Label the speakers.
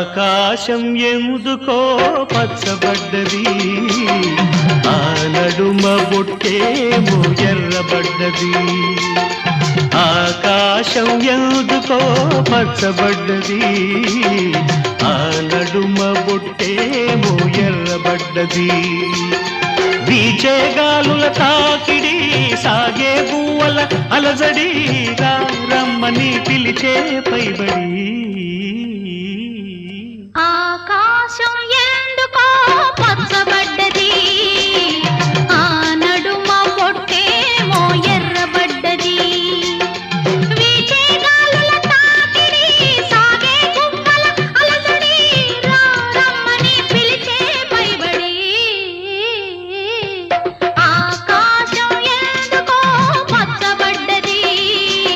Speaker 1: ఆకాశం ఎందుకో పచ్చబడ్డది, ఆ నడుమ బొట్టేమో ఎర్రబడ్డది. ఆకాశం ఎందుకో పచ్చబడ్డది, ఆ నడుమ బొట్టేమో ఎర్రబడ్డది. వీచే గాలుల తాకిడి, సాగే పువ్వుల అలజడి, రమ్మని పిలిచే పైబడి.
Speaker 2: ఆకాశం